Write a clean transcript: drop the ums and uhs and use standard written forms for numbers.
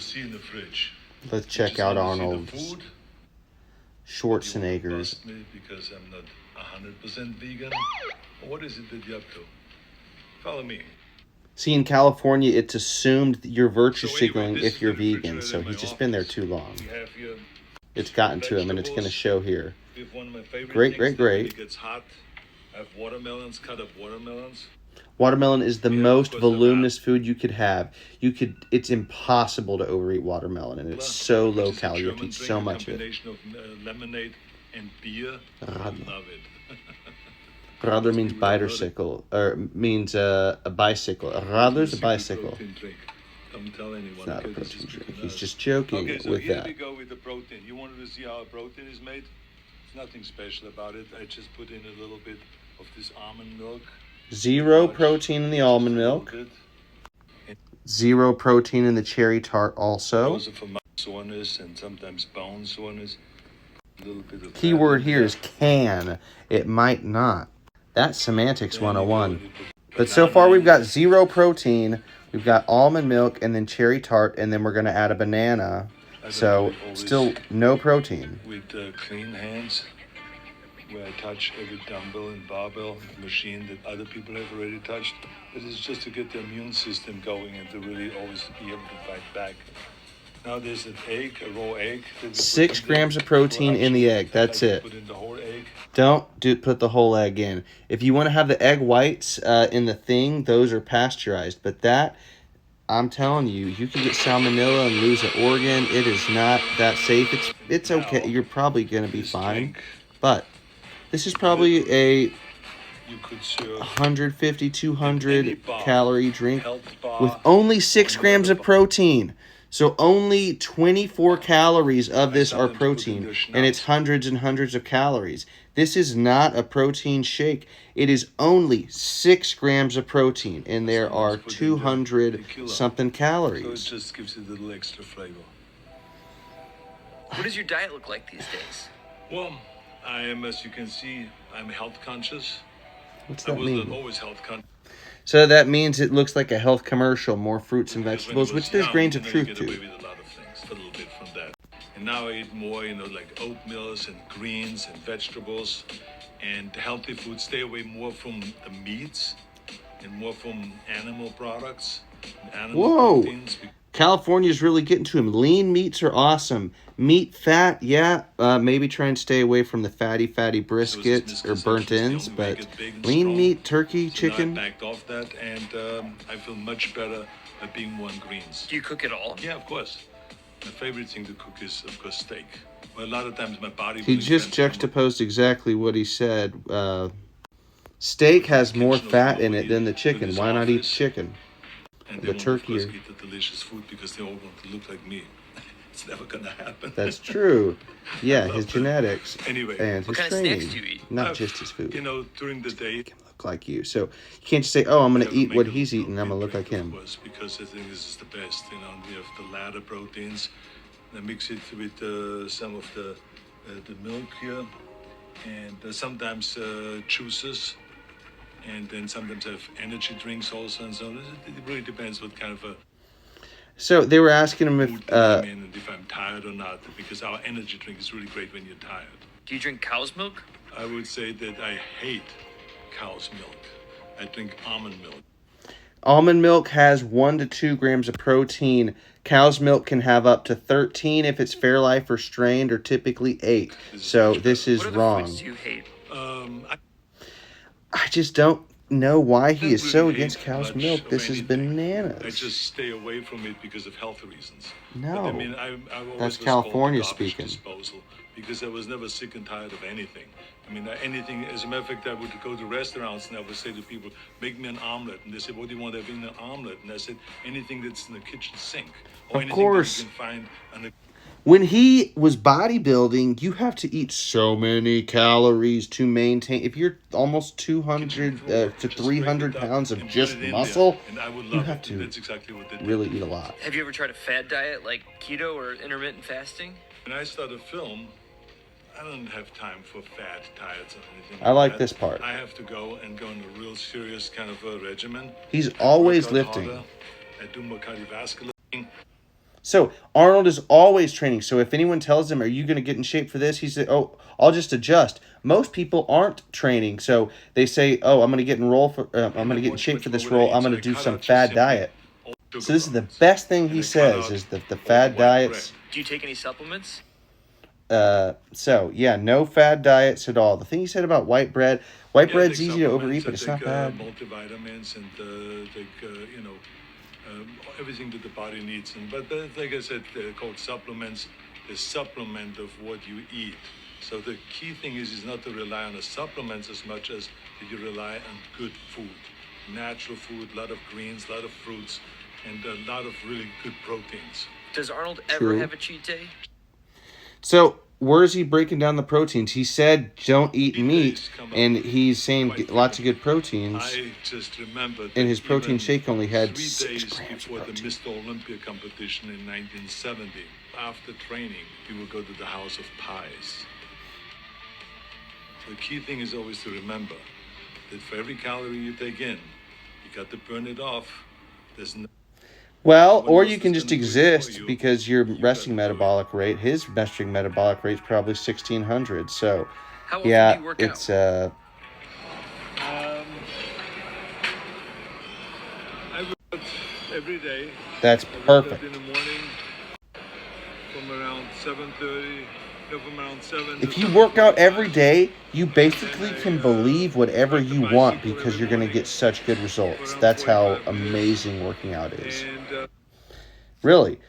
see in the fridge. Let's check out Arnold Schwarzenegger's. Because I'm not 100% vegan. What is it that you're up to? Follow me. See, in California, it's assumed you're virtue signaling if you're vegan, so he's just been there too long. It's gotten to him, and it's going to show here. Great. It gets hot. I have watermelons, cut up watermelons. Watermelon is the most voluminous food you could have. It's impossible to overeat watermelon, and it's so low calorie. You have to eat so much of it. Combination of lemonade and beer. I love it. Radler means bicycle, or means a bicycle. Radler's a bicycle. Don't tell anyone. It's not a protein drink. He's just joking with that. Okay, so here we go with the protein. You wanted to see how a protein is made? There's nothing special about it. I just put in a little bit of this almond milk. 0 protein in the almond milk. 0 protein in the cherry tart also. Those are for mouth soreness and sometimes bone soreness. A little bit of Key word here is can. It might not. That's semantics 101. But so far we've got 0 protein, we've got almond milk, and then cherry tart, and then we're going to add a banana. So still no protein. With clean hands, where I touch every dumbbell and barbell machine that other people have already touched. But it's just to get the immune system going and to really always be able to fight back. Now there's an egg, a raw egg. 6 grams of protein in the egg. That's it. Put in the whole egg. Don't put the whole egg in. If you want to have the egg whites in the thing, those are pasteurized. But that, I'm telling you, you can get salmonella and lose an organ. It is not that safe. It's okay. You're probably going to be fine. But this is probably a 150, 200 calorie drink with only 6 grams of protein. So only 24 calories of this are protein, and it's hundreds and hundreds of calories. This is not a protein shake. It is only 6 grams of protein, and there are 200-something calories. So it just gives it a little extra flavor. What does your diet look like these days? Well, I am, as you can see, I'm health conscious. What's that mean? I was always health conscious. So that means it looks like a health commercial, more fruits and vegetables, which there's grains of truth to. You get away with a lot of things, a little bit from that. And now I eat more, like oatmeals and greens and vegetables and healthy food. Stay away more from the meats and more from animal products, animal proteins. California's really getting to him. Lean meats are awesome. Meat, fat, yeah. Maybe try and stay away from the fatty briskets or burnt ends. But lean meat, turkey, chicken. I backed off that, and I feel much better at being more on greens. Do you cook it all? Yeah, of course. My favorite thing to cook is, of course, steak. But a lot of times my body... He just juxtaposed exactly what he said. Steak has more fat in it than the chicken. Why not eat chicken? And the turkey. Of course, eat the delicious food because they all want to look like me. It's never gonna happen. That's true. Yeah, his genetics anyway, and his what kind training, of snacks do you eat? not just his food. During the day, can look like you. So you can't just say, "Oh, I'm going to eat what he's eating. I'm going to look like him." Of course, because I think this is the best. We have the ladder proteins. I mix it with some of the milk here, and sometimes juices. And then sometimes I have energy drinks also, and so it really depends what kind of a... So they were asking him if I'm tired or not, because our energy drink is really great when you're tired. Do you drink cow's milk? I would say that I hate cow's milk. I drink almond milk. Almond milk has 1 to 2 grams of protein. Cow's milk can have up to 13 if it's Fairlife or strained, or typically 8. So this is wrong. What foods do you hate? I just don't know why he is so against cow's milk. This is bananas. I just stay away from it because of health reasons. No, but, I that's California speaking. Disposal, because I was never sick and tired of anything. Anything. As a matter of fact, I would go to restaurants and I would say to people, "Make me an omelet," and they said, "What do you want to have in an omelet?" And I said, "Anything that's in the kitchen sink, or anything that you can find on the." When he was bodybuilding, you have to eat so many calories to maintain. If you're almost 200 to 300 pounds of just muscle, you have to really eat a lot. Have you ever tried a fad diet like keto or intermittent fasting? When I start a film, I don't have time for fad diets or anything. I like this part. I have to go on a real serious kind of a regimen. He's always lifting. I do more cardiovascular. So Arnold is always training. So if anyone tells him, are you going to get in shape for this? He said, oh, I'll just adjust. Most people aren't training. So they say, oh, I'm going to get I'm going to get in shape for this role. I'm going to do some fad diet. So this is the best thing he says is the fad diets. Do you take any supplements? So yeah, no fad diets at all. The thing he said about white bread's easy to overeat, but it's not bad. Multivitamins and take everything that the body needs. But like I said, they're called supplements. The supplement of what you eat. So the key thing is not to rely on the supplements as much as that you rely on good food, natural food, a lot of greens, a lot of fruits, and a lot of really good proteins. Does Arnold ever have a cheat day? So where is he breaking down the proteins? He said don't eat meat, and he's saying lots of good proteins. I just remember and his protein shake only had 3 6 days grams before of the protein. Mr. Olympia competition in 1970. After training, we would go to the house of pies. The key thing is always to remember that for every calorie you take in, you got to burn it off. There's no Well, or you can just exist because your resting metabolic rate, his resting metabolic rate is probably 1600. So, How often do yeah, you work it's out? I work every day. That's I wake up perfect. in the morning from around 7:30. From around 7. If you work out every day, you basically can believe whatever you want because you're going to get such good results. That's how amazing working out is. And Really.